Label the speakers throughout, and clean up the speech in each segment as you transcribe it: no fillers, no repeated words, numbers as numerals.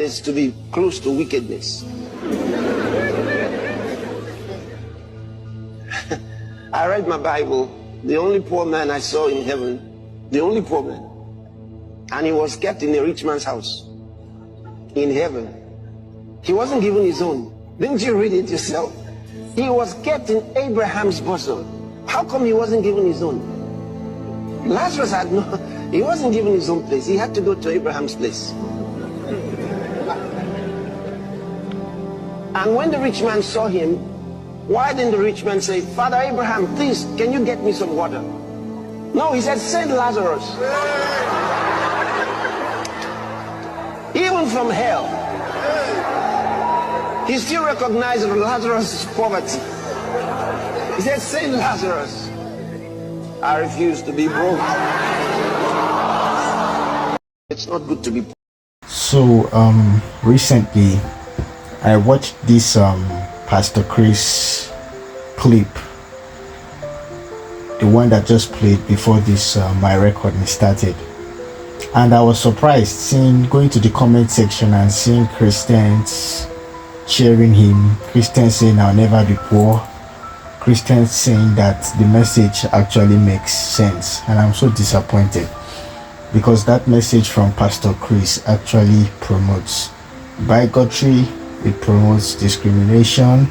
Speaker 1: is to be close to wickedness. I read my Bible. The only poor man I saw in heaven, the only poor man, and he was kept in a rich man's house in heaven. He wasn't given his own. Didn't you read it yourself? He was kept in Abraham's bosom. How come he wasn't given his own? Lazarus had no, he wasn't given his own place. He had to go to Abraham's place. And when the rich man saw him, why didn't the rich man say, Father Abraham, please, can you get me some water? No, he said, send Lazarus. Even from hell, he still recognized Lazarus' poverty. He said, send Lazarus. I refuse to be broke. It's not good to be poor.
Speaker 2: So recently I watched this Pastor Chris clip, the one that just played before this my recording started, and I was surprised going to the comment section and seeing Christians cheering him, Christians saying I'll never be poor, Christians saying that the message actually makes sense. And I'm so disappointed, because that message from Pastor Chris actually promotes bigotry, it promotes discrimination,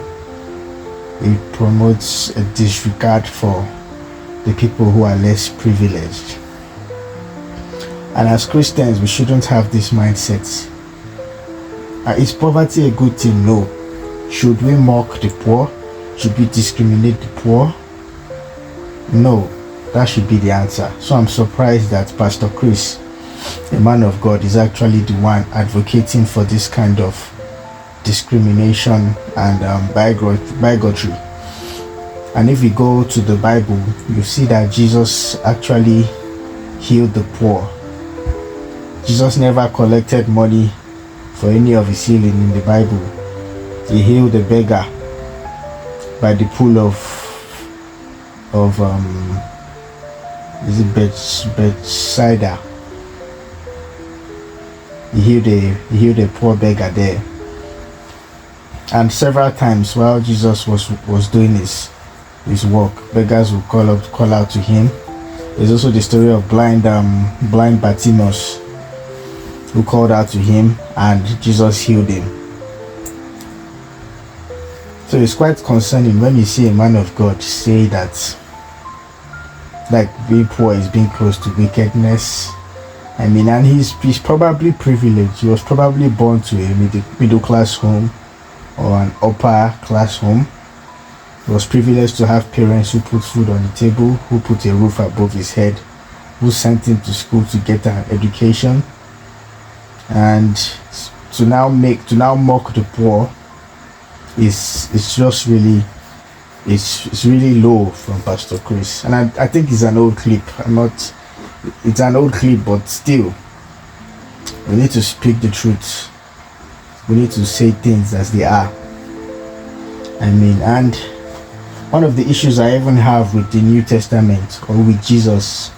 Speaker 2: it promotes a disregard for the people who are less privileged. And as Christians, we shouldn't have this mindset. Is poverty a good thing? No. Should we mock the poor? Should we discriminate the poor? No. That should be the answer. So I'm surprised that Pastor Chris, a man of God, is actually the one advocating for this kind of discrimination and bigotry. And if we go to the Bible, you see that Jesus actually healed the poor. Jesus never collected money for any of his healing in the Bible. He healed a beggar by the pool of Bethsaida. He healed a poor beggar there. And several times while Jesus was doing his work, beggars would call out to him. There's also the story of blind Bartimaeus, who called out to him and Jesus healed him. So it's quite concerning when you see a man of God say that, like, being poor is being close to wickedness. I mean, and he's probably privileged. He was probably born to a middle class home or an upper class home. He was privileged to have parents who put food on the table, who put a roof above his head, who sent him to school to get an education. And to now mock the poor is just really, it's really low from Pastor Chris. And I think it's an old clip. It's an old clip, but still, we need to speak the truth. We need to say things as they are. I mean, and one of the issues I even have with the New Testament, or with Jesus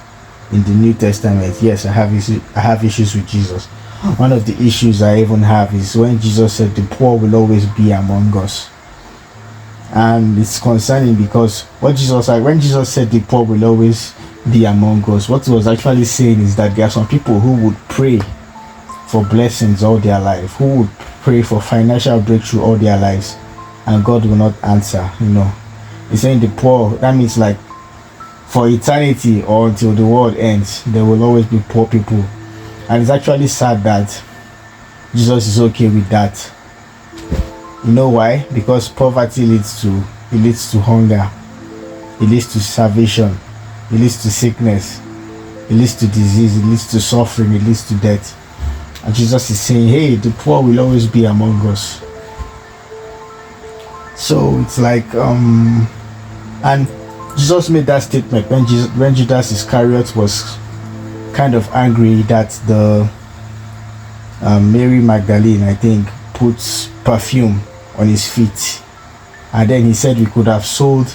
Speaker 2: in the New Testament, yes, I have issues with Jesus. One of the issues I even have is when Jesus said the poor will always be among us. And it's concerning because when Jesus said the poor will always be among us, what he was actually saying is that there are some people who would pray for blessings all their life, who would pray for financial breakthrough all their lives, and God will not answer. He's saying the poor, that means like for eternity or until the world ends, there will always be poor people. And it's actually sad that Jesus is okay with that. You know why? Because poverty leads to hunger, it leads to starvation, it leads to sickness, it leads to disease, it leads to suffering, it leads to death. And Jesus is saying, hey, the poor will always be among us. So it's like and Jesus made that statement when Judas Iscariot was kind of angry that the Mary Magdalene, I think, puts perfume on his feet, and then he said we could have sold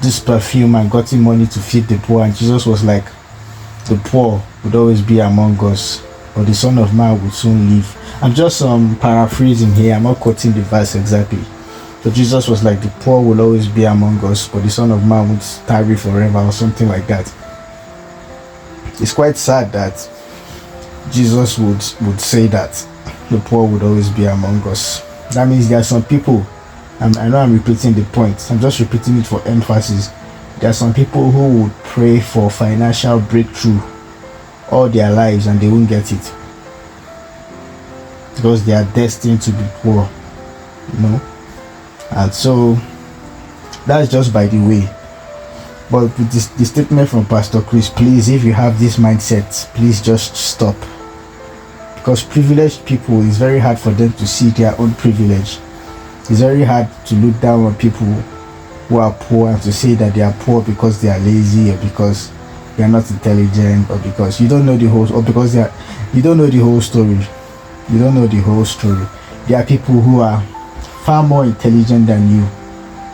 Speaker 2: this perfume and gotten money to feed the poor. And Jesus was like, the poor would always be among us. but the Son of Man would soon leave. I'm just paraphrasing here. I'm not quoting the verse exactly. So Jesus was like, the poor will always be among us, but the Son of Man would tarry forever, or something like that. It's quite sad that Jesus would say that the poor would always be among us. That means there are some people, I know I'm repeating the point, I'm just repeating it for emphasis. There are some people who would pray for financial breakthrough all their lives and they won't get it because they are destined to be poor, and so that's just by the way. But with the statement from Pastor Chris, please, if you have this mindset, please just stop, because privileged people, it's very hard for them to see their own privilege. It's very hard to look down on people who are poor and to say that they are poor because they are lazy, or because they are not intelligent, or because you don't know the whole, or because you don't know the whole story. You don't know the whole story. There are people who are far more intelligent than you,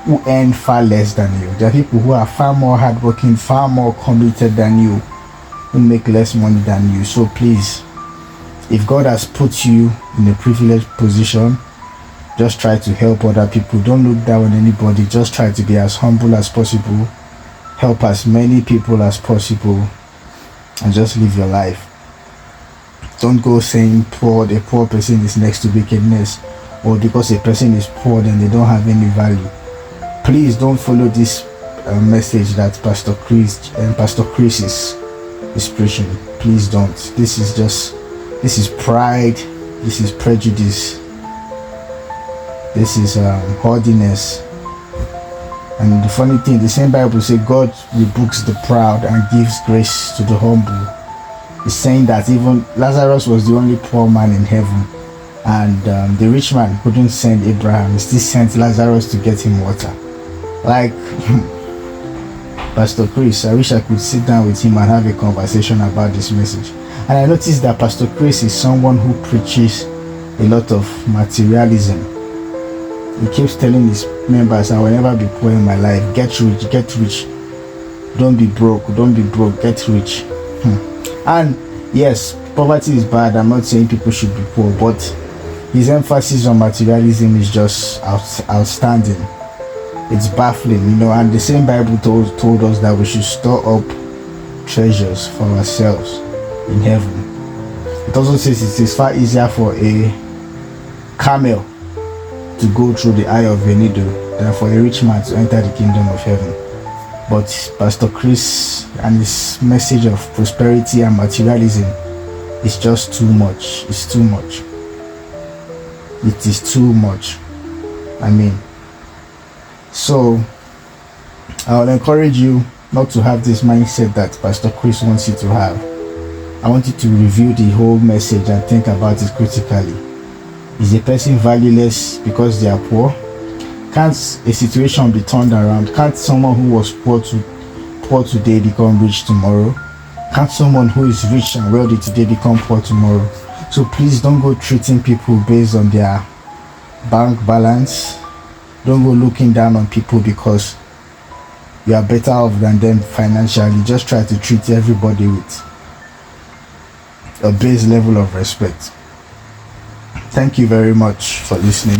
Speaker 2: who earn far less than you. There are people who are far more hardworking, far more committed than you, who make less money than you. So please, if God has put you in a privileged position, just try to help other people. Don't look down on anybody. Just try to be as humble as possible. Help as many people as possible, and just live your life. Don't go saying the poor person is next to wickedness, or because a person is poor then they don't have any value. Please don't follow this message that Pastor Chris is preaching. Please don't. This is pride. This is prejudice. This is haughtiness. And the funny thing, the same Bible says God rebukes the proud and gives grace to the humble. It's saying that even Lazarus was the only poor man in heaven, and the rich man couldn't send Abraham. He still sent Lazarus to get him water. Like Pastor Chris, I wish I could sit down with him and have a conversation about this message. And I noticed that Pastor Chris is someone who preaches a lot of materialism. He keeps telling his members, I will never be poor in my life. Get rich, get rich. Don't be broke, get rich. And yes, poverty is bad. I'm not saying people should be poor, but his emphasis on materialism is just outstanding. It's baffling, and the same Bible told us that we should store up treasures for ourselves in heaven. It also says it is far easier for a camel to go through the eye of a needle than for a rich man to enter the kingdom of heaven. But Pastor Chris and his message of prosperity and materialism is just too much. It's too much. It is too much. So I will encourage you not to have this mindset that Pastor Chris wants you to have. I want you to review the whole message and think about it critically. Is a person valueless because they are poor? Can't a situation be turned around? Can't someone who was poor today become rich tomorrow? Can't someone who is rich and wealthy today become poor tomorrow? So please don't go treating people based on their bank balance. Don't go looking down on people because you are better off than them financially. Just try to treat everybody with a base level of respect. Thank you very much for listening.